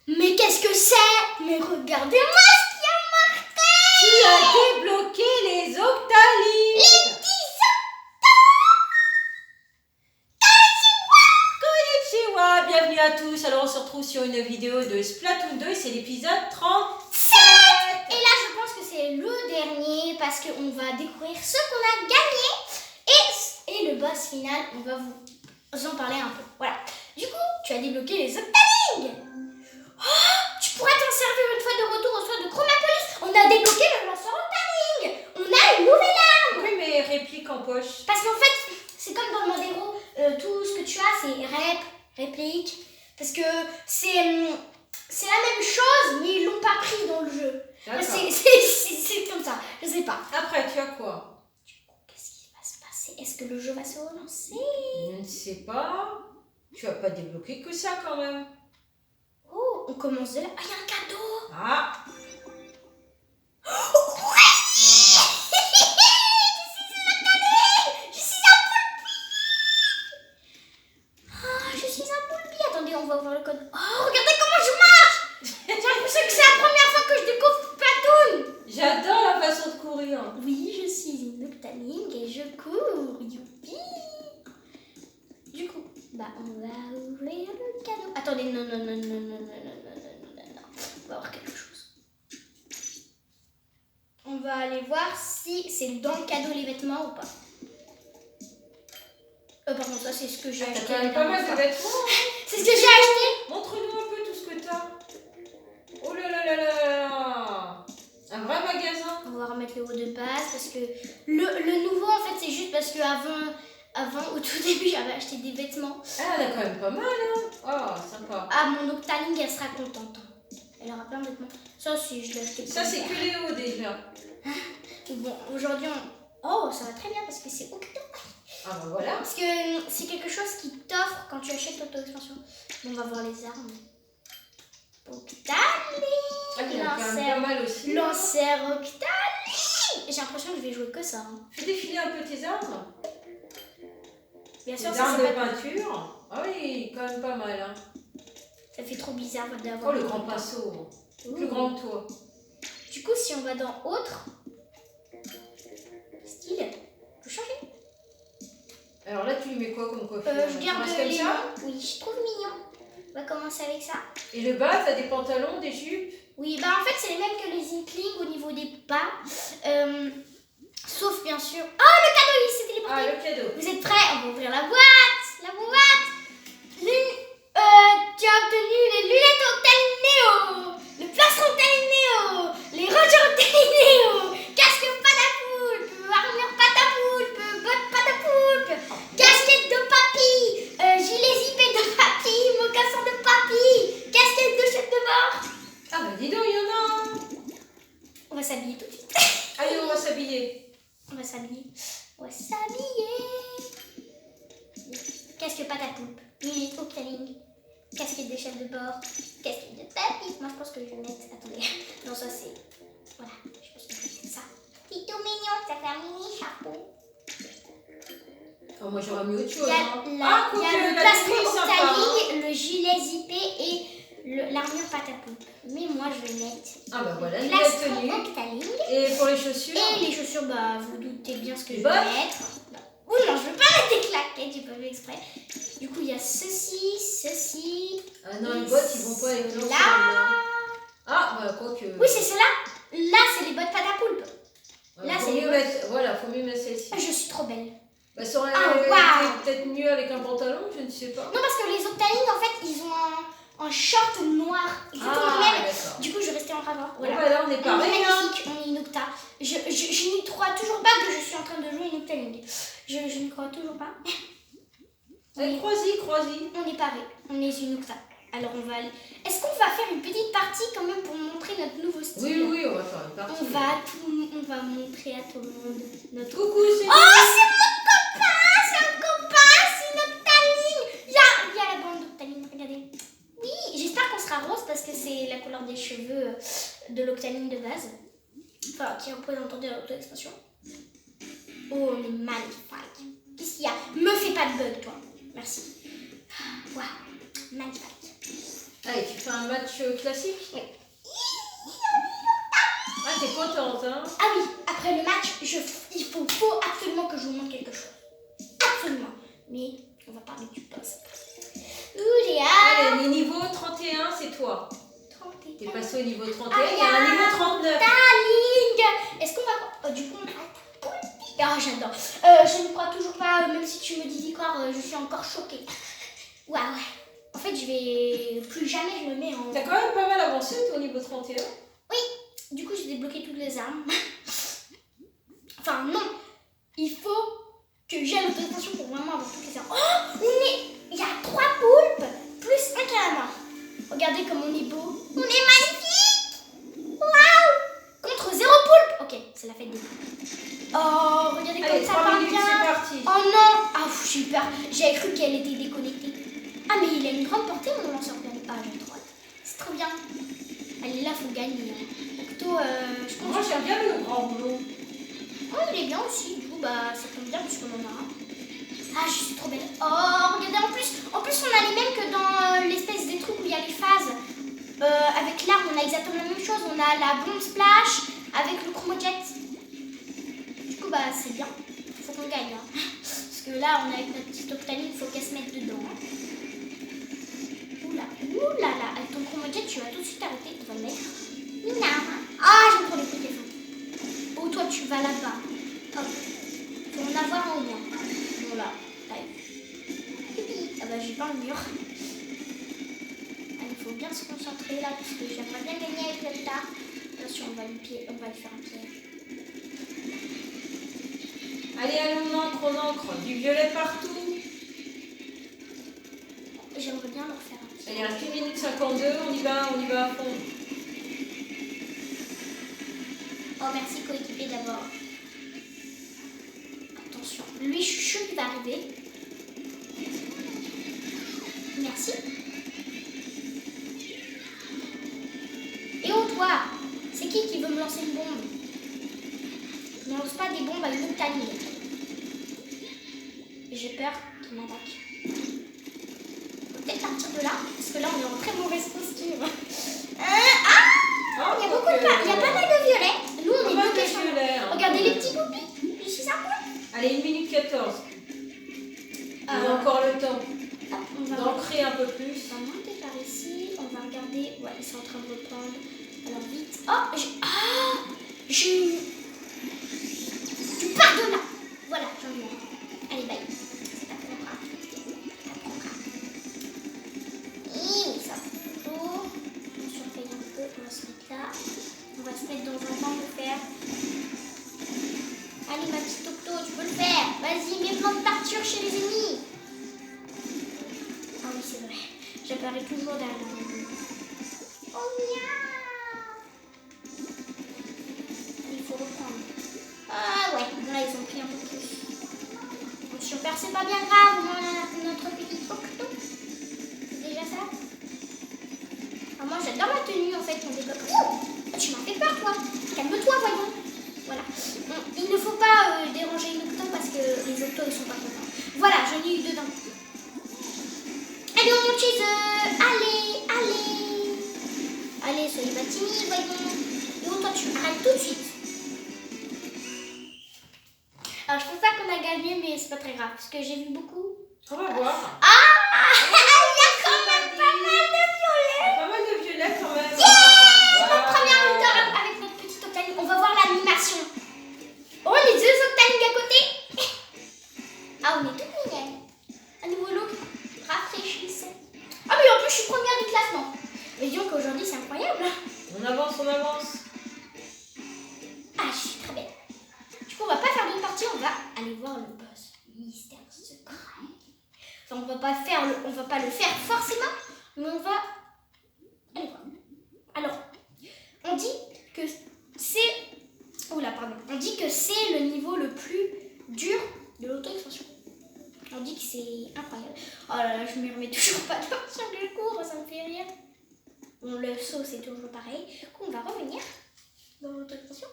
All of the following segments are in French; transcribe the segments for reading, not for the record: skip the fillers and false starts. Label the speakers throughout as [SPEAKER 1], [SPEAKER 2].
[SPEAKER 1] Mais qu'est-ce que c'est? Mais regardez-moi ce qu'il y a marqué!
[SPEAKER 2] Tu as débloqué les octalinks.
[SPEAKER 1] Les petits
[SPEAKER 2] Konnichiwa, bienvenue à tous. Alors on se retrouve sur une vidéo de Splatoon 2, c'est l'épisode 37.
[SPEAKER 1] Et là je pense que c'est le dernier parce qu'on va découvrir ce qu'on a gagné et le boss final, on va vous en parler un peu. Voilà. Du coup, tu as débloqué les octalinks. Oh, tu pourras t'en servir une fois de retour au soin de Chromapolis. On a débloqué le lanceur octaling. On a une nouvelle arme.
[SPEAKER 2] Oui, mais réplique en poche.
[SPEAKER 1] Parce qu'en fait, c'est comme dans le mode héros, tout ce que tu as, c'est réplique. Parce que c'est la même chose, mais ils l'ont pas pris dans le jeu. C'est comme ça, je sais pas.
[SPEAKER 2] Après, tu as quoi?
[SPEAKER 1] Qu'est-ce qui va se passer? Est-ce que le jeu va se relancer?
[SPEAKER 2] Je ne sais pas. Tu as pas débloqué que ça quand même.
[SPEAKER 1] Oh, on commence de là. Ah, il y a un cadeau.
[SPEAKER 2] Ah,
[SPEAKER 1] Je suis un poulpi. Attendez, on va ouvrir le code. Oh, regardez comment je marche. J'ai l'impression que c'est la première fois que je découvre Splatoon.
[SPEAKER 2] j'adore la façon de courir.
[SPEAKER 1] Oui, je suis une octaling et je cours. Youpi. Du coup, on va ouvrir le cadeau. Attendez, non. On va voir quelque chose. On va aller voir si c'est dans le cadeau les vêtements ou pas. Pardon, ça c'est ce que j'ai
[SPEAKER 2] T'as
[SPEAKER 1] acheté.
[SPEAKER 2] quand même pas mal de vêtements.
[SPEAKER 1] C'est ce que j'ai acheté.
[SPEAKER 2] Montre-nous un peu tout ce que t'as. Oh là là là là là. Un vrai magasin.
[SPEAKER 1] On va remettre le haut de base parce que le nouveau en fait c'est juste parce que avant au tout début j'avais acheté des vêtements.
[SPEAKER 2] Ah, elle a quand même pas mal, hein. Oh, sympa.
[SPEAKER 1] Ah, mon octaling elle sera contente. Elle aura plein de vêtements. Ça si je l'ai acheté.
[SPEAKER 2] Ça, c'est que les hauts déjà.
[SPEAKER 1] Bon, aujourd'hui oh ça va très bien parce que c'est Octo.
[SPEAKER 2] Ah bah voilà.
[SPEAKER 1] Parce que c'est quelque chose qui t'offre quand tu achètes l'auto-expansion. Bon, on va voir les armes. Octaling.
[SPEAKER 2] Ah, il y en a quand même pas mal aussi.
[SPEAKER 1] Lanceur octaling. J'ai l'impression que je vais jouer que ça. Hein.
[SPEAKER 2] Fais défiler un peu tes armes.
[SPEAKER 1] Bien sûr,
[SPEAKER 2] Les
[SPEAKER 1] ça
[SPEAKER 2] armes
[SPEAKER 1] c'est
[SPEAKER 2] de
[SPEAKER 1] pas...
[SPEAKER 2] peinture. Ah oui, quand même pas mal, hein.
[SPEAKER 1] Ça fait trop bizarre
[SPEAKER 2] Oh,
[SPEAKER 1] d'avoir...
[SPEAKER 2] le grand pinceau. Plus grand que toi.
[SPEAKER 1] Du coup, si on va dans autre... Style, on peut changer.
[SPEAKER 2] Alors là, tu lui mets quoi comme coiffure?
[SPEAKER 1] Je
[SPEAKER 2] Tu
[SPEAKER 1] garde
[SPEAKER 2] restes
[SPEAKER 1] les
[SPEAKER 2] comme ça.
[SPEAKER 1] noms. Oui, je trouve mignon. On va commencer avec ça.
[SPEAKER 2] Et le bas, t'as des pantalons, des jupes?
[SPEAKER 1] Oui, en fait, c'est les mêmes que les Inklings au niveau des pas. Sauf, bien sûr... Oh, le cadeau, il s'est téléporté.
[SPEAKER 2] Ah, le cadeau.
[SPEAKER 1] Vous êtes prêts? On va ouvrir la boîte. La boîte. Tu as obtenu les lunettes Octaling Neo, le plastron Octaling Neo, les rangers Octaling Neo, casque patapoulpe, armure patapoulpe, bottes patapoulpe, casquette de papy, gilet zippé de papy, mocassin de papy, casquette de chef de bord.
[SPEAKER 2] Ah bah dis donc, il y en a un.
[SPEAKER 1] On va s'habiller tout de suite.
[SPEAKER 2] Allez, on va s'habiller.
[SPEAKER 1] On va s'habiller. On va s'habiller. Casque patapoulpe, lunettes Octaling. Casquette de chef de bord, casquette de papy. Moi je pense que je vais mettre. Attendez. Non, ça c'est. Voilà. Je pense que je vais mettre ça. C'est tout mignon, ça fait un mini chapeau.
[SPEAKER 2] Oh, moi j'aurais mis autre chose.
[SPEAKER 1] Il y a,
[SPEAKER 2] Hein.
[SPEAKER 1] il y a le
[SPEAKER 2] la
[SPEAKER 1] plastron
[SPEAKER 2] tenue est sympa,
[SPEAKER 1] Octaling, le gilet zippé et l'armure patapoulpe. Mais moi je vais mettre.
[SPEAKER 2] Ah bah voilà, une
[SPEAKER 1] Plastron
[SPEAKER 2] tenue.
[SPEAKER 1] Octaling.
[SPEAKER 2] Et pour les chaussures?
[SPEAKER 1] Et les chaussures, vous doutez bien ce que je vais
[SPEAKER 2] Bottes.
[SPEAKER 1] mettre. Oui, non, je ne veux pas mettre des claquettes, j'ai pas vu exprès. Du coup, il y a ceci.
[SPEAKER 2] Ah non,
[SPEAKER 1] et
[SPEAKER 2] les bottes, ils vont pas avec l'ensemble.
[SPEAKER 1] là.
[SPEAKER 2] Ah, bah quoi que.
[SPEAKER 1] Oui, c'est cela. Là, c'est les bottes patapoulpe.
[SPEAKER 2] Voilà,
[SPEAKER 1] là,
[SPEAKER 2] faut
[SPEAKER 1] c'est les
[SPEAKER 2] mieux mettre. Voilà, faut mieux mettre celle-ci.
[SPEAKER 1] Je suis trop belle.
[SPEAKER 2] Bah, ça aurait
[SPEAKER 1] waouh.
[SPEAKER 2] été peut-être mieux avec un pantalon, je ne sais pas.
[SPEAKER 1] Non, parce que les Octaling, en fait, ils ont un short noir. Exactement le même.
[SPEAKER 2] D'accord.
[SPEAKER 1] Du coup, je vais rester en ravin.
[SPEAKER 2] Voilà,
[SPEAKER 1] Voilà.
[SPEAKER 2] là, on est
[SPEAKER 1] On est
[SPEAKER 2] pareil. Hein.
[SPEAKER 1] magnifique, on est une octa. Je n'y crois toujours pas que je suis en train de jouer une Octaling. Je n'y crois toujours pas.
[SPEAKER 2] Allez, crois-y.
[SPEAKER 1] On est pareil, on est une octa. Alors on va aller. Est-ce qu'on va faire une petite partie quand même pour montrer notre nouveau style?
[SPEAKER 2] Oui, on va faire une partie.
[SPEAKER 1] On va montrer à tout le monde notre.
[SPEAKER 2] Coucou, c'est.
[SPEAKER 1] Oh, c'est mon copain! C'est un copain! C'est une Octaling! Il y a la bande d'Octaling, regardez. Oui, j'espère qu'on sera rose parce que c'est la couleur des cheveux de l'Octaling de base. Enfin, qui représente l'auto-expansion. Oh, on est magnifique. Qu'est-ce qu'il y a? Me fais pas de bug, toi. Merci. Waouh, magnifique.
[SPEAKER 2] Allez, tu fais un match classique?
[SPEAKER 1] Oui.
[SPEAKER 2] Ah, t'es contente, hein?
[SPEAKER 1] Ah oui, après le match, il faut absolument que je vous montre quelque chose. Absolument. Mais on va parler du boss. Ouh, j'ai hâte.
[SPEAKER 2] Allez, les niveaux 31, c'est toi.
[SPEAKER 1] 31.
[SPEAKER 2] T'es passé au niveau 31, il y a un niveau 39.
[SPEAKER 1] Darling. Est-ce qu'on va... du coup, on va... Ah, j'adore. Je ne crois toujours pas, même si tu me dis victoire, je suis encore choquée. Ouais. En fait, je vais... Plus jamais je me mets en...
[SPEAKER 2] T'as quand même pas mal avancé au niveau 31.
[SPEAKER 1] Oui. Du coup, j'ai débloqué toutes les armes. Enfin, non. Il faut que j'aie l'autorisation pour vraiment avoir toutes les armes. Oh, il y a 3 poulpes plus un calamar. Regardez comme on est beau. On est magnifique. Waouh. Contre 0 poulpe. Ok, c'est la fête des poulpes. Oh, regardez
[SPEAKER 2] Allez,
[SPEAKER 1] comme ça
[SPEAKER 2] 3
[SPEAKER 1] part
[SPEAKER 2] minutes,
[SPEAKER 1] bien.
[SPEAKER 2] c'est parti.
[SPEAKER 1] Oh non. Ah, j'ai eu peur. J'avais cru qu'elle était déconnectée. Ah, mais il a une grande portée, mon lanceur piano. Ah, j'ai trop hâte. C'est trop bien. Allez, là, faut gagner. Plutôt, je pense.
[SPEAKER 2] Moi, j'aime bien le grand bleu.
[SPEAKER 1] Oh, il est bien aussi. Du coup, bah, ça tombe bien puisqu'on en a un. Ah, je suis trop belle. Oh, regardez, en plus, on a les mêmes que dans l'espèce des trucs où il y a les phases. Avec l'arme, on a exactement la même chose. On a la bombe splash avec le chromojet. Du coup, bah, c'est bien. Faut qu'on gagne. Hein. Parce que là, on est avec notre petite Octaline, il faut qu'elle se mette dedans. Hein. Oula là. Avec ton chromojet, tu vas tout de suite arrêter. Tu vas le mettre. Non. Ah, j'aime trop les Pokémon. Oh, toi, tu vas là-bas. Hop. Faut en avoir un au moins. Voilà. Ah bah, j'ai pas le mur. Il faut bien se concentrer là parce que j'aimerais bien gagner avec Delta. Attention, on va lui faire un piège.
[SPEAKER 2] Allez, allons, on encre. Du violet partout.
[SPEAKER 1] J'aimerais bien leur faire un piège.
[SPEAKER 2] Allez, il reste 1 minute 52, on y va à fond.
[SPEAKER 1] Oh, merci coéquipier d'abord. Attention, lui, je suis sûre qu'il va arriver. Merci. Et oh, toi, c'est qui veut me lancer une bombe? Ne lance pas des bombes à une Octaline. J'ai peur qu'il m'attaque. Faut peut-être partir de là, parce que là, on est en très mauvaise posture. Il y a beaucoup il y a pas mal de violets. Nous, on est bloqués sur
[SPEAKER 2] violet.
[SPEAKER 1] Regardez les petits poupis. Je suis un peu.
[SPEAKER 2] Allez, 1 minute 14. On a encore le temps d'ancrer un peu plus.
[SPEAKER 1] On va monter par ici. On va regarder. Ouais, ils sont en train de reprendre. Alors vite. Oh, j'ai du pardonnat. Voilà, j'en ai un. Allez, bye. C'est pas pour moi. Oui, ça va toujours. On surveille un peu. On va se mettre là. On va se mettre dans un banc de fer. Allez, ma petite Octo, tu peux le faire. Vas-y, mets plein de parture chez les ennemis. Ah oui, c'est vrai. J'apparais toujours derrière l'ennemi. Oh, miaou. Il faut reprendre. Ah ouais, là, ils ont pris un peu plus. Attention, c'est pas bien grave. On a notre petite Octo. C'est déjà ça. Ah, moi, j'adore la tenue, en fait, qu'on débloque. Oh, tu m'as fait peur, toi. Calme-toi, voyons. Voilà. Il ne faut pas déranger une Octo parce que les Octos, ils sont pas contents. Voilà, j'en ai eu 2 d'un coup. Allez, on monte chez eux. Allez, soyez pas timide, voyons. Et toi, tu arrêtes tout de suite. Alors, je pense pas qu'on a gagné, mais c'est pas très grave, parce que j'ai vu beaucoup.
[SPEAKER 2] On va voir.
[SPEAKER 1] Ah, il y a quand même pas mal de violets.
[SPEAKER 2] Pas mal de violets quand même.
[SPEAKER 1] Yeah, notre première victoire avec notre petite Octaline. On va voir l'animation. Oh, les 2 Octalines à côté. Ah, on est toutes mignonnes. Un nouveau look rafraîchissant. Ah, mais en plus, je suis première du classement. Mais disons qu'aujourd'hui, c'est incroyable.
[SPEAKER 2] On avance.
[SPEAKER 1] Ah, je suis très belle. Du coup, on va pas faire d'autres parties, on va aller voir le boss mystère secret. Enfin, on va pas le faire forcément, mais on va aller voir. Alors, on dit que c'est... Oula, pardon. On dit que c'est le niveau le plus dur de l'auto-expansion. On dit que c'est incroyable. Oh là là, je me remets toujours pas sur le cours, ça me fait rire. Bon, le saut, c'est toujours pareil. Du coup, on va revenir dans l'auto-expansion.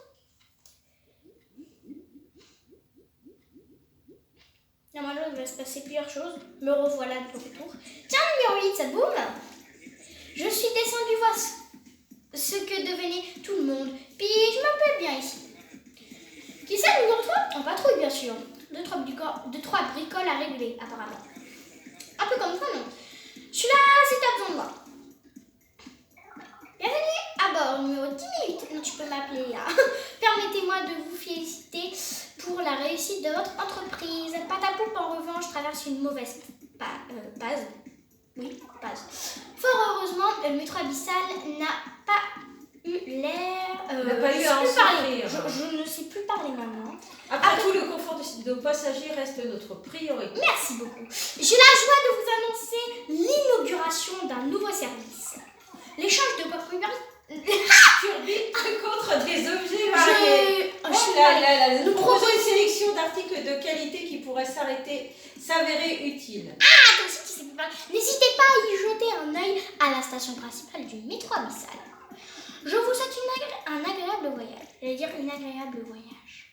[SPEAKER 1] Normalement, il va se passer plusieurs choses. Me revoilà de retour. Tiens, numéro 8, ça boum. Je suis descendu voir ce que devenait tout le monde. Puis je m'appelle bien ici. Qui c'est le numéro 3 ? En patrouille, bien sûr. Deux, trois bricoles à régler, apparemment. Un peu comme toi, non ? Je suis là si t'as besoin de moi. Bienvenue à bord, numéro 10 minutes. Non, tu peux m'appeler là. Permettez-moi de vous féliciter pour la réussite de votre entreprise. Patapoupe, en revanche, traverse une mauvaise phase. Oui, phase. Fort heureusement, le métro abyssal n'a pas eu l'air...
[SPEAKER 2] n'a pas eu à en souffrir.
[SPEAKER 1] Je ne sais plus parler maintenant.
[SPEAKER 2] Après tout, le confort de nos passagers reste notre priorité.
[SPEAKER 1] Merci beaucoup. J'ai la joie de vous annoncer l'inauguration d'un nouveau service. L'échange de coiffure
[SPEAKER 2] Turbine contre des objets variés. Nous proposons une sélection d'articles de qualité qui pourraient s'avérer utiles.
[SPEAKER 1] Ah, toi aussi, tu sais plus parler. N'hésitez pas à y jeter un œil à la station principale du métro abyssal. Je vous souhaite un agréable voyage. J'allais dire une agréable voyage.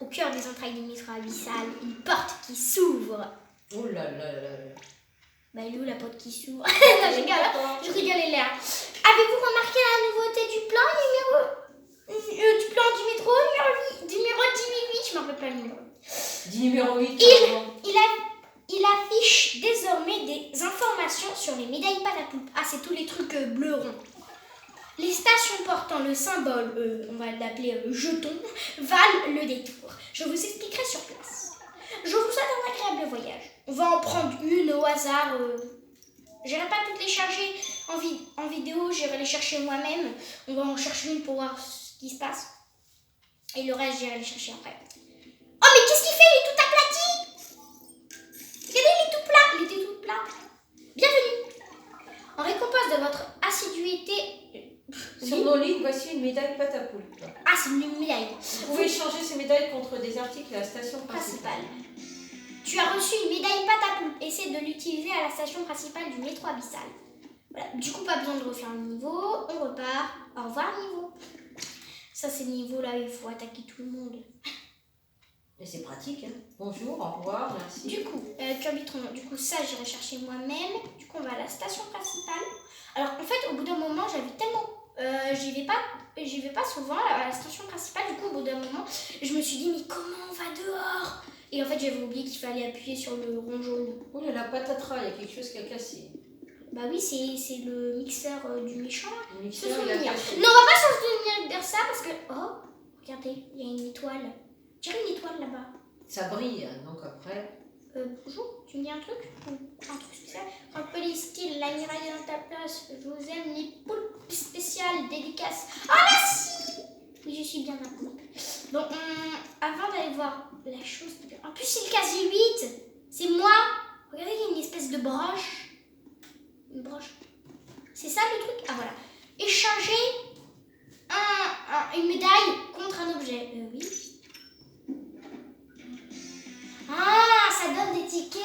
[SPEAKER 1] Au cœur des entrailles du métro abyssal, une porte qui s'ouvre.
[SPEAKER 2] Oh là là là là.
[SPEAKER 1] Bah, elle est où la porte qui s'ouvre? Non, je rigolais l'air. Avez-vous remarqué la nouveauté du plan du métro numéro 10 je m'en rappelle pas le numéro.
[SPEAKER 2] Numéro 8.
[SPEAKER 1] Il affiche désormais des informations sur les médailles Patapoupe. Ah, c'est tous les trucs bleus ronds. Les stations portant le symbole, on va l'appeler jeton, valent le détour. Je vous expliquerai sur place. Je vous souhaite un agréable voyage. On va en prendre une au hasard. J'irai pas toutes les charger en vidéo, j'irai les chercher moi-même. On va en chercher une pour voir ce qui se passe. Et le reste, j'irai les chercher après. Oh, mais qu'est-ce qu'il fait? Il est tout aplati! Regardez, il est tout plat. Il était tout plat. Bienvenue. En récompense de votre assiduité...
[SPEAKER 2] Sur nos lignes, voici une médaille Patapoupe.
[SPEAKER 1] Ah, c'est une médaille.
[SPEAKER 2] Vous pouvez échanger ces médailles contre des articles à la station principale.
[SPEAKER 1] Tu as reçu une médaille Patapoupe. Essaie de l'utiliser à la station principale du métro abyssal. Voilà. Du coup, pas besoin de refaire le niveau. On repart. Au revoir, niveau. Ça, c'est le niveau là où il faut attaquer tout le monde.
[SPEAKER 2] Et c'est pratique, hein. Bonjour, au revoir, merci.
[SPEAKER 1] Du coup, Curbitron, du coup, ça, j'irai chercher moi-même. Du coup, on va à la station principale. Alors, en fait, au bout d'un moment, j'avais tellement... j'y vais pas souvent à la station principale. Du coup, au bout d'un moment, je me suis dit, mais comment on va dehors? Et en fait, j'avais oublié qu'il fallait appuyer sur le rond jaune.
[SPEAKER 2] Oh là là, patatras, il y a quelque chose qui a cassé.
[SPEAKER 1] Bah oui, c'est le mixeur du méchant.
[SPEAKER 2] Le mixeur, il a cassé.
[SPEAKER 1] Non, on va pas s'en souvenir de ça parce que... Oh, regardez, il y a une étoile. J'ai une étoile là-bas.
[SPEAKER 2] Ça brille, hein, donc après...
[SPEAKER 1] Bonjour, tu me dis un truc? Un truc spécial? Remplis style, l'amiral est dans ta place. Je vous aime, les poulpes spéciales, dédicaces. Ah, merci! Oui, je suis bien ma poulpe. Donc, avant d'aller voir la chose... En plus, c'est le casier 8. C'est moi. Regardez, il y a une espèce de broche. Une broche. C'est ça le truc? Ah, voilà. Échanger une médaille contre un objet. Oui. Ah, ça donne des tickets.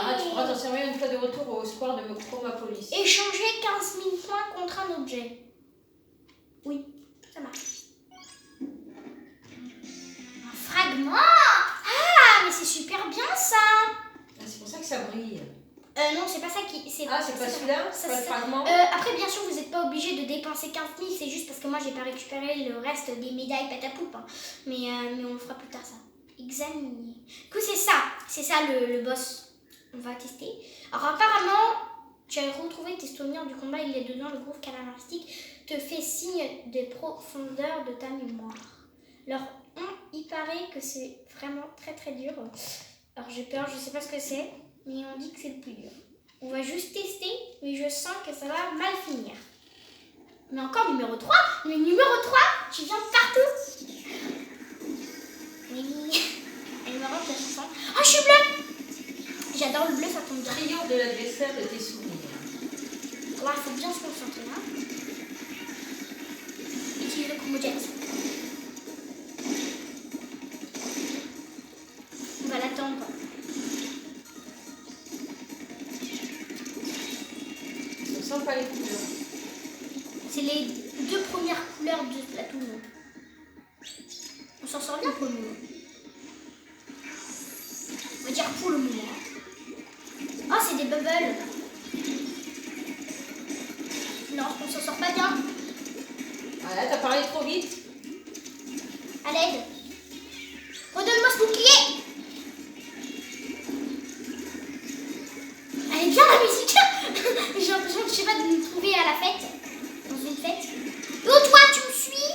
[SPEAKER 2] Ah, tu pourras t'en servir une fois de retour au square de Chromapolis.
[SPEAKER 1] Échanger 15 000 points contre un objet. Oui, ça marche. Un fragment. Ah, mais c'est super bien ça.
[SPEAKER 2] Ah, c'est pour ça que ça brille.
[SPEAKER 1] Non, c'est pas ça qui...
[SPEAKER 2] Ah, c'est pas celui-là? C'est pas le fragment?
[SPEAKER 1] Après, bien sûr, vous n'êtes pas obligé de dépenser 15 000. C'est juste parce que moi, j'ai pas récupéré le reste des médailles Patapoupe. Hein. Mais on le fera plus tard, ça. Examiner. Du coup, c'est ça le boss. On va tester. Alors, apparemment, tu as retrouvé tes souvenirs du combat il y a 2 ans. Le groupe calamaristique te fait signe des profondeurs de ta mémoire. Alors, il paraît que c'est vraiment très très dur. Alors, j'ai peur, je sais pas ce que c'est, mais on dit que c'est le plus dur. On va juste tester, mais je sens que ça va mal finir. Mais encore numéro 3. Mais numéro 3, tu viens de partout. Oui. Elle me rend la chanson. Oh, je suis bleue. J'adore le bleu, ça tombe bien.
[SPEAKER 2] Triomphe de l'adversaire de tes souvenirs.
[SPEAKER 1] Ouais, faut bien se concentrer là. Utilise le combo jet. On va l'attendre.
[SPEAKER 2] On sent pas les couleurs.
[SPEAKER 1] C'est les 2 premières couleurs de Splatoon. On s'en sort bien pour le moment. On va dire pour le moment. Oh, c'est des bubbles. Non, on s'en sort pas bien.
[SPEAKER 2] Voilà, t'as parlé trop vite.
[SPEAKER 1] À l'aide. Redonne-moi ce bouclier. Elle est bien la musique. J'ai l'impression que je sais pas de me trouver à la fête. Dans une fête. Oh toi tu me suis.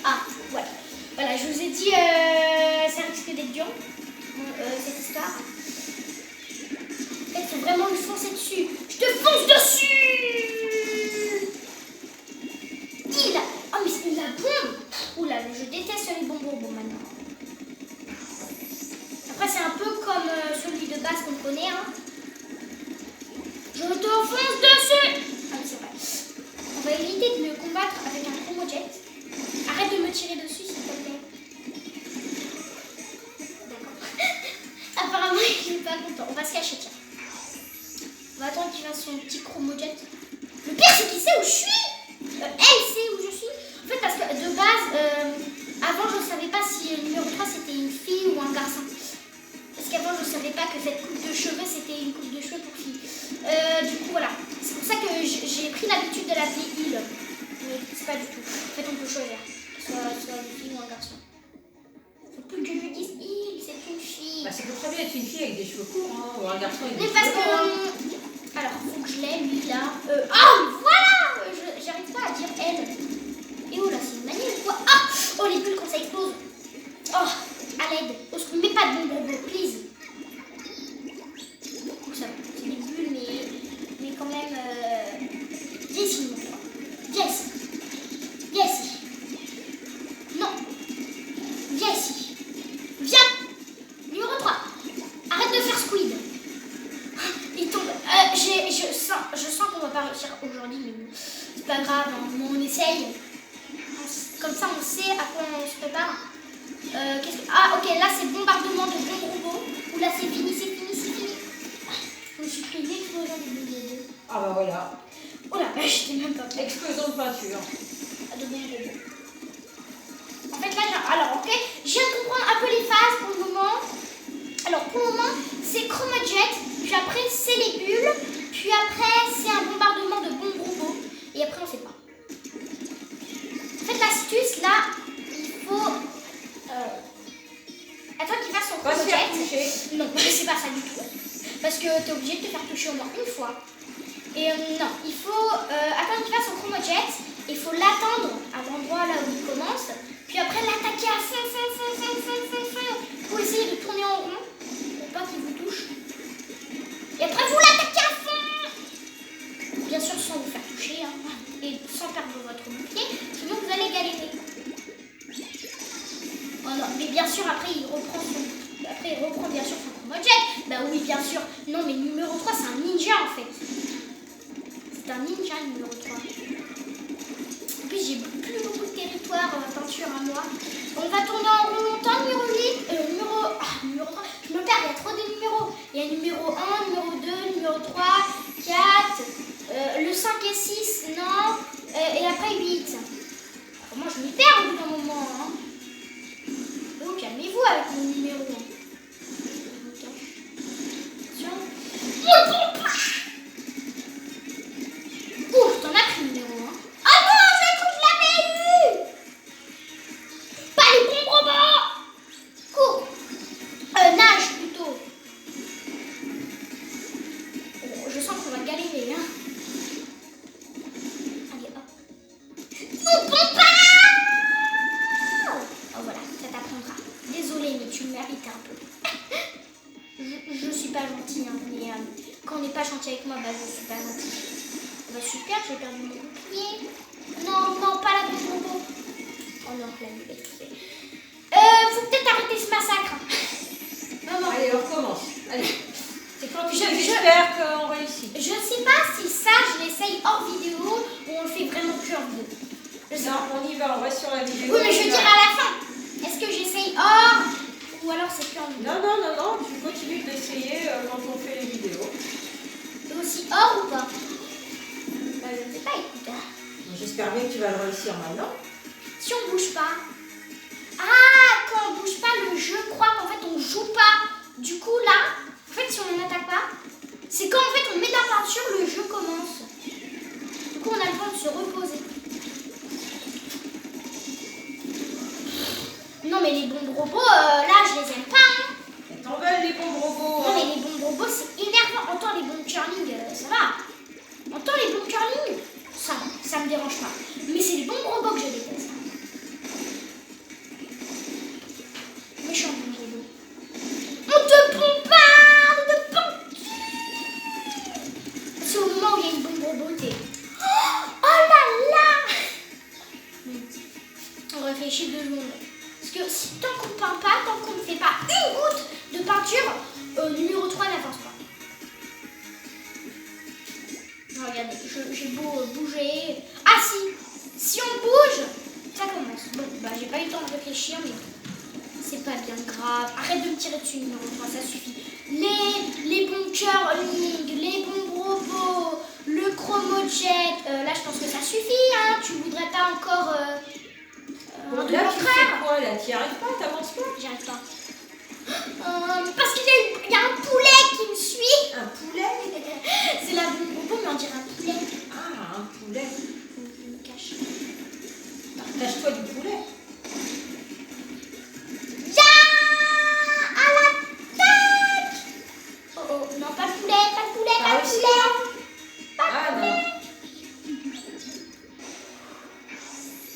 [SPEAKER 1] Ah voilà. Voilà, je vous ai dit ça risque d'être dur. Cette histoire. En fait, faut vraiment lui foncer dessus. Je te fonce dessus. Il a... Oh mais c'est la bombe. Oula, je déteste les bonbons maintenant. Après c'est un peu comme celui de base qu'on connaît. Hein. Je te fonce dessus. Ah oui c'est vrai. On va éviter de le combattre avec un Chromojet. Arrête de me tirer dessus s'il te plaît. D'accord. Apparemment il n'est pas content. On va se cacher tiens. On va attendre qu'il fasse son petit Chromojet. Le pire c'est qu'il sait où je suis. Elle sait où je suis. En fait parce que de base, avant je ne savais pas si le numéro 3 c'était une fille ou un garçon. Parce qu'avant je ne savais pas que cette coupe de cheveux c'était une coupe de cheveux pour fille. Du coup voilà. C'est pour ça que j'ai pris l'habitude de l'appeler il. Mais c'est pas du tout. En fait on peut choisir. Soit une fille ou un garçon. Faut plus que je lui dise il, c'est une fille.
[SPEAKER 2] Bah, c'est que très bien être une fille avec des cheveux courts, hein, ou un garçon avec des
[SPEAKER 1] Mais
[SPEAKER 2] cheveux
[SPEAKER 1] parce
[SPEAKER 2] courts.
[SPEAKER 1] que... Alors, faut que je l'aie, lui, là. Ah, voilà. J'arrive pas à dire elle. Et oh là, c'est une manie ou quoi? Ah. Oh, les bulles quand ça explose. Oh, à l'aide. Oh, je ne mets pas de bonbons, please. Oh, ça va, c'est des bulles, mais quand même... Viens ici, mon frère. Viens ici. Viens ici. Non. Viens ici. Viens. Numéro 3. Arrête de faire squid. Il tombe. Je sens qu'on va pas réussir aujourd'hui, mais bon, c'est pas grave, hein, on essaye. Comme ça, on sait à quoi on se prépare. Ah, ok, là c'est bombardement de bons robots. Ou là c'est fini, c'est fini, c'est fini. Je me suis pris une explosion de bébés.
[SPEAKER 2] Ah bah voilà.
[SPEAKER 1] Oh là, je t'ai même pas fait.
[SPEAKER 2] Explosion de peinture.
[SPEAKER 1] De bons robots. En fait, là, alors, ok, je viens de comprendre un peu les phases pour le moment. Alors, pour le moment, c'est Chromojet, puis après, c'est les bulles, puis après, c'est un bombardement de bombes robots, et après, on sait pas. En fait, l'astuce, là, il faut... Attends qu'il fasse son
[SPEAKER 2] Pas se faire
[SPEAKER 1] Chromojet.
[SPEAKER 2] toucher.
[SPEAKER 1] Non, c'est pas ça du tout. Parce que t'es obligé de te faire toucher au moins une fois. Et non, il faut attendre qu'il fasse son Chromojet, il faut l'attendre à l'endroit là où il commence, puis après l'attaquer à fond, pour essayer de tourner en rond, pour pas qu'il vous touche. Et après vous l'attaquez à fond. Bien sûr sans vous faire toucher, hein, et sans perdre votre bouclier, sinon vous allez galérer. Oh non, mais bien sûr après il reprend bien sûr son Chromojet. Bah oui bien sûr. Non mais numéro 3 c'est un ninja en fait. C'est un ninja numéro 3. En plus j'ai plus beaucoup de territoire peinture à moi. On va tourner en rond longtemps. Numéro 8, numéro 3. Je me perds, il y a trop de numéros. Il y a numéro 1, numéro 2, numéro 3, 4, le 5 et 6, non. Et après 8. Alors, moi je me perds au bout d'un moment. Hein. Donc calmez-vous avec mon numéro. Ouf, t'en as pris numéro 1. Ah non, j'ai cru que je l'avais eu. Pas les bons robots. Cours. Nage plutôt. Oh, je sens qu'on va galérer. Hein. Allez, hop. Oh, bon pas. Oh voilà, ça t'apprendra. Désolée, mais tu le mérites un peu. Je suis pas gentille, hein, mais quand on n'est pas gentil avec moi, bah je suis pas gentille. Bah super, j'ai perdu mon bouclier. Non, non, pas la bonbon. Oh non, la nuit est trouvée. Faut peut-être arrêter ce massacre. Maman.
[SPEAKER 2] Allez, on recommence. Allez. C'est quand tu
[SPEAKER 1] J'espère
[SPEAKER 2] qu'on réussit.
[SPEAKER 1] Je sais pas si ça, je l'essaye hors vidéo ou on le fait vraiment plus en vidéo.
[SPEAKER 2] Non, on y va, on reste sur la vidéo.
[SPEAKER 1] Oui, mais je dirai à la fin. Est-ce que j'essaye hors ou alors c'est plus en vidéo?
[SPEAKER 2] Non, tu continues d'essayer quand on fait les vidéos.
[SPEAKER 1] Et aussi hors ou pas? Bah, je ne sais pas, écoute.
[SPEAKER 2] J'espère bien que tu vas le réussir maintenant.
[SPEAKER 1] Si on bouge pas. Ah, quand on bouge pas, le jeu croit qu'en fait on joue pas. Du coup là, en fait si on n'attaque pas, c'est quand en fait on met de la peinture, le jeu commence. Du coup se reposer. Non mais les bombes robots, là je les aime pas. Hein.
[SPEAKER 2] T'en veux les bombes robots?
[SPEAKER 1] Non mais les bombes robots c'est énervant. Entends les bombes curling, ça va. Entends les bombes curling, ça me dérange pas. Mais c'est les bombes robots que je déteste. Méchant bombe robot. On te bombarde de peinture. C'est au moment où il y a une bombe robot, t'es... Oh là là. On réfléchit 2 secondes. Parce que tant qu'on ne peint pas, tant qu'on ne fait pas une goutte de peinture, numéro 3 n'avance pas. Non, regardez, j'ai beau bouger. Ah si on bouge, ça commence. Bon, bah j'ai pas eu le temps de réfléchir, mais c'est pas bien grave. Arrête de me tirer dessus, numéro 3, ça suffit. Les bombes curling, les bombes robots, le chromojet, là je pense que ça suffit, hein. Tu voudrais pas encore...
[SPEAKER 2] Bon, là, tu fais quoi là? Tu n'y arrives pas? T'avances pas?
[SPEAKER 1] J'y arrive pas. Parce qu'il y a un poulet qui me suit.
[SPEAKER 2] Un poulet?
[SPEAKER 1] C'est la bombe robot, mais on dirait un poulet.
[SPEAKER 2] Ah, un poulet.
[SPEAKER 1] Je me cache.
[SPEAKER 2] Cache-toi du poulet.
[SPEAKER 1] Ya à l'attaque. Oh oh, non, pas de poulet, pas de poulet, pas de poulet. Pas de poulet.
[SPEAKER 2] Non.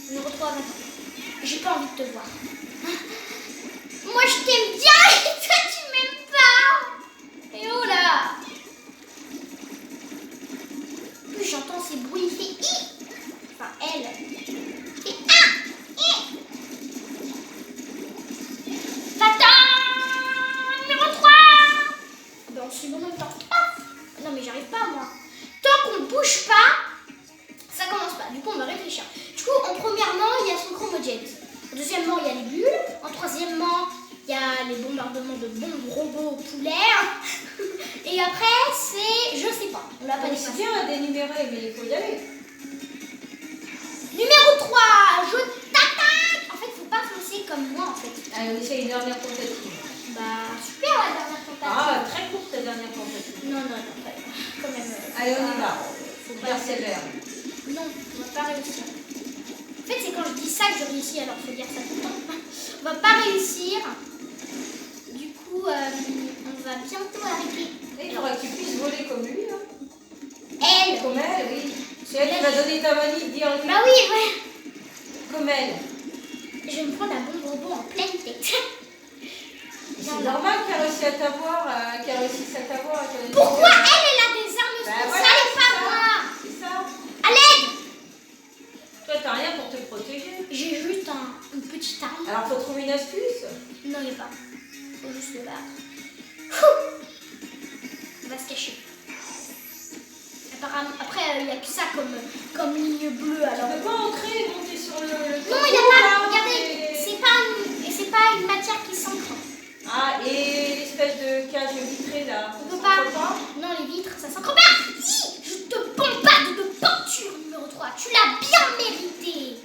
[SPEAKER 1] Numéro 3, maintenant. J'ai pas envie de te voir. Moi je t'aime bien et toi tu m'aimes pas. Et oh là. En plus j'entends ces bruits, il fait i. Enfin elle. Il fait ah. I. Va-t'en. Numéro 3. Ben on suit en même temps. Ah. Non mais j'arrive pas moi. Tant qu'on ne bouge pas, ça commence pas. Du coup on va réfléchir. Du coup en premièrement il y a son chromojet. En deuxièmement, il y a les bulles. En troisièmement, il y a les bombardements de bombes robots au poulet. Et après, c'est... Je sais pas. On l'a pas
[SPEAKER 2] C'est
[SPEAKER 1] dépassé.
[SPEAKER 2] bien à dénumérer, mais il faut y aller.
[SPEAKER 1] Numéro 3, je t'attaque. En fait, faut pas foncer comme moi, en fait.
[SPEAKER 2] Allez, on essaie une dernière tentative.
[SPEAKER 1] Bah, super la dernière tentative.
[SPEAKER 2] Ah, très courte ta dernière tentative.
[SPEAKER 1] Non, quand même.
[SPEAKER 2] Allez, on y va.
[SPEAKER 1] Faut pas...
[SPEAKER 2] Persévère.
[SPEAKER 1] Non, on va pas réussir. En fait, c'est quand je dis ça que je réussis, alors faut dire ça tout le temps. On va pas réussir. Du coup, on va bientôt arrêter.
[SPEAKER 2] Il faudra que tu puisses voler comme lui. Hein.
[SPEAKER 1] Elle.
[SPEAKER 2] Comme elle, oui. C'est elle qui va donner ta manie de dire lui.
[SPEAKER 1] Bah oui, ouais.
[SPEAKER 2] Comme elle.
[SPEAKER 1] Je vais me prendre la bombe robot en pleine tête.
[SPEAKER 2] C'est normal qu'elle réussisse à t'avoir.
[SPEAKER 1] Pourquoi elle a des armes spéciales
[SPEAKER 2] voilà,
[SPEAKER 1] et pas moi?
[SPEAKER 2] C'est ça.
[SPEAKER 1] À l'aide.
[SPEAKER 2] Toi, t'as rien pour te protéger.
[SPEAKER 1] J'ai juste une petite arme.
[SPEAKER 2] Alors, faut trouver une astuce.
[SPEAKER 1] Non, il n'y a pas. Faut juste le battre. On va se cacher. Apparemment, après, il n'y a que ça comme ligne bleue. Alors...
[SPEAKER 2] Tu peux pas entrer et monter sur le
[SPEAKER 1] non, il n'y a pas. Regardez, c'est pas une matière qui s'ancre.
[SPEAKER 2] Ah, et l'espèce de cage vitrée là.
[SPEAKER 1] On peut pas. Non, les vitres, ça s'ancre pas. Si, je te bombarde de peinture numéro 3. Tu l'as bien mérité.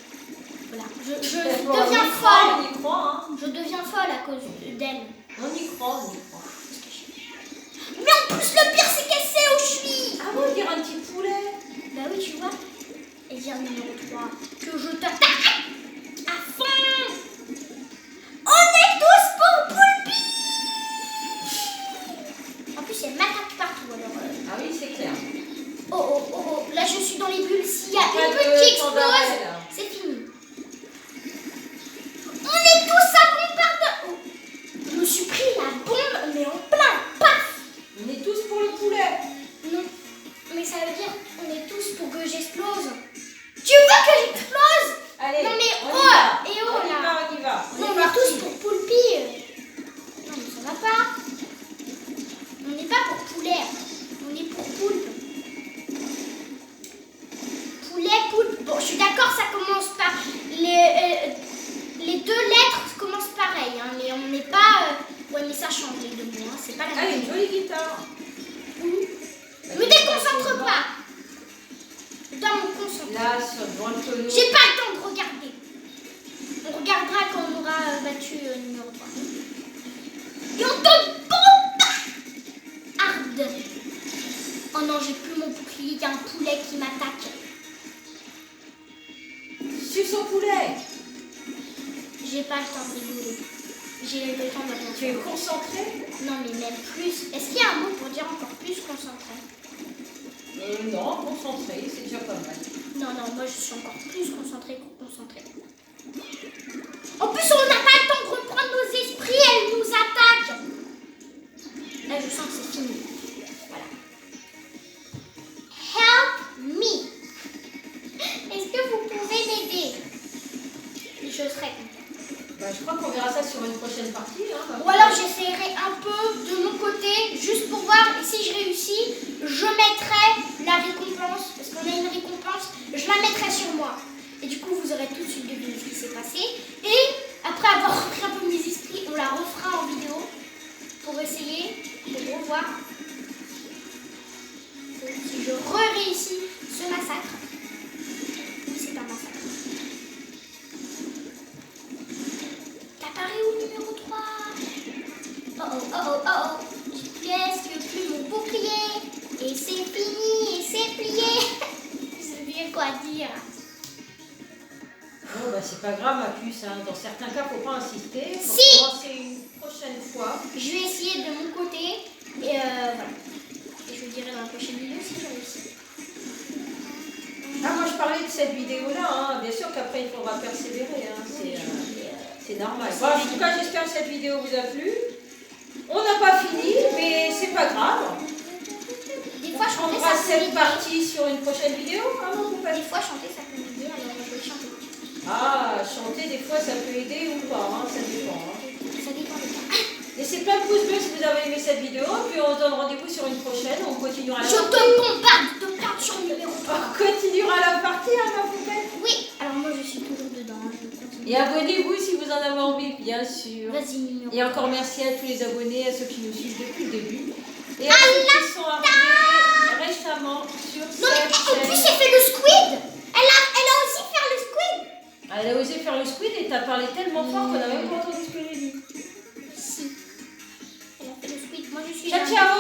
[SPEAKER 1] Voilà, je deviens folle.
[SPEAKER 2] On y croit, hein.
[SPEAKER 1] Je deviens folle à cause d'elle.
[SPEAKER 2] On y croit, on y croit.
[SPEAKER 1] Mais en plus, le pire, c'est qu'elle sait où je suis.
[SPEAKER 2] Ah bon, dire un petit poulet.
[SPEAKER 1] Bah oui, tu vois. Et dire numéro 3, que je t'attaque à fond. On est tous pour Poulpi. En plus, elle m'attaque partout, alors...
[SPEAKER 2] Ah oui, c'est clair.
[SPEAKER 1] Oh, là, je suis dans les bulles. S'il y a
[SPEAKER 2] Pas
[SPEAKER 1] une
[SPEAKER 2] de
[SPEAKER 1] bulle qui
[SPEAKER 2] temps d'arrêt,
[SPEAKER 1] explose,
[SPEAKER 2] là.
[SPEAKER 1] c'est fini. On est tous à bombarder. Oh. Je me suis pris la bombe, mais en plein, paf.
[SPEAKER 2] On est tous pour le poulet.
[SPEAKER 1] Non, mais ça veut dire on est tous pour que j'explose. Tu veux que j'explose?
[SPEAKER 2] Allez,
[SPEAKER 1] non mais
[SPEAKER 2] on y
[SPEAKER 1] oh,
[SPEAKER 2] va.
[SPEAKER 1] et oh
[SPEAKER 2] On y
[SPEAKER 1] là.
[SPEAKER 2] va, on y va.
[SPEAKER 1] Non, on est tous pour Poulpi. Non mais ça va pas. On n'est pas pour poulet. On est pour poulpe. Poulet, poulpe. Bon, je suis d'accord, ça commence par les 2 lettres commencent pareil, hein, mais on n'est pas. Ouais, mais ça change les 2 mots. Hein, c'est pas la
[SPEAKER 2] Allez,
[SPEAKER 1] même
[SPEAKER 2] une
[SPEAKER 1] chose.
[SPEAKER 2] jolie guitare.
[SPEAKER 1] Me déconcentre pas. Je dois me concentrer.
[SPEAKER 2] Là, devant le tonneau.
[SPEAKER 1] J'ai pas le temps de regarder. On regardera quand on aura battu numéro 3. Et on te bombarde. Oh non, j'ai plus mon bouclier, il y a un poulet qui m'attaque.
[SPEAKER 2] au poulet.
[SPEAKER 1] J'ai pas le temps de rigoler. J'ai le temps de
[SPEAKER 2] Tu es concentré?
[SPEAKER 1] Non, mais même plus. Est-ce qu'il y a un mot pour dire encore plus concentré?
[SPEAKER 2] Non, concentré, c'est déjà pas mal.
[SPEAKER 1] Non, moi je suis encore plus concentrée que concentrée. En plus, on n'a pas le temps de reprendre nos esprits, elle nous attaque. Là, je sens que c'est fini. Voilà. Help me. Est-ce que vous pouvez m'aider? Je serai contente.
[SPEAKER 2] Je crois qu'on verra ça sur une prochaine partie.
[SPEAKER 1] Ou alors j'essaierai un peu de mon côté, juste pour voir. Et si je réussis, je mettrai la récompense, parce qu'on a une récompense, je la mettrai sur moi. Et du coup, vous aurez tout de suite deviné ce qui s'est passé. Et après avoir repris un peu mes esprits, on la refera en vidéo pour essayer de revoir si je réussis ce massacre. Oui, c'est un massacre. T'apparais au numéro 3. Oh. J'ai plus mon bouclier. Et c'est fini, et c'est plié. Je sais bien quoi dire.
[SPEAKER 2] Bon, c'est pas grave, ma puce. Dans certains cas, faut pas insister. Faut
[SPEAKER 1] Si.
[SPEAKER 2] commencer une prochaine fois.
[SPEAKER 1] Je vais essayer de mon côté. Et voilà. Et je vous dirai dans la prochaine vidéo si j'ai réussi.
[SPEAKER 2] Moi je parlais de cette vidéo-là. Bien sûr qu'après il faudra persévérer. C'est normal. Bon, en tout cas, j'espère que cette vidéo vous a plu. On n'a pas fini, mais c'est pas grave.
[SPEAKER 1] Des fois,
[SPEAKER 2] On fera cette partie sur une prochaine vidéo.
[SPEAKER 1] Des fois, chanter, ça peut m'aider, alors je vais chanter.
[SPEAKER 2] Chanter, des fois, ça peut aider ou pas, ça dépend.
[SPEAKER 1] Ça dépend des cas.
[SPEAKER 2] Laissez plein de pouces bleus si vous avez aimé cette vidéo, puis on se donne rendez-vous sur une prochaine. On continuera la
[SPEAKER 1] Je
[SPEAKER 2] partie.
[SPEAKER 1] te bombarde de perdre sur le numéro 3.
[SPEAKER 2] On continuera la partie, ma poupette.
[SPEAKER 1] Oui, alors moi, je suis toujours dedans.
[SPEAKER 2] Et abonnez-vous si vous en avez envie, bien sûr.
[SPEAKER 1] Vas-y, numéro 3.
[SPEAKER 2] Et encore merci à tous les abonnés, à ceux qui nous suivent depuis le début. Et à ceux qui sont arrivés récemment sur cette chaîne.
[SPEAKER 1] En plus, elle fait le squid. Elle a aussi fait le squid.
[SPEAKER 2] Elle a osé faire le squid et t'as parlé tellement fort qu'on n'a même pas entendu ce que j'ai dit.
[SPEAKER 1] Si. Elle a fait le squid. Moi, je suis...
[SPEAKER 2] Ciao, ciao.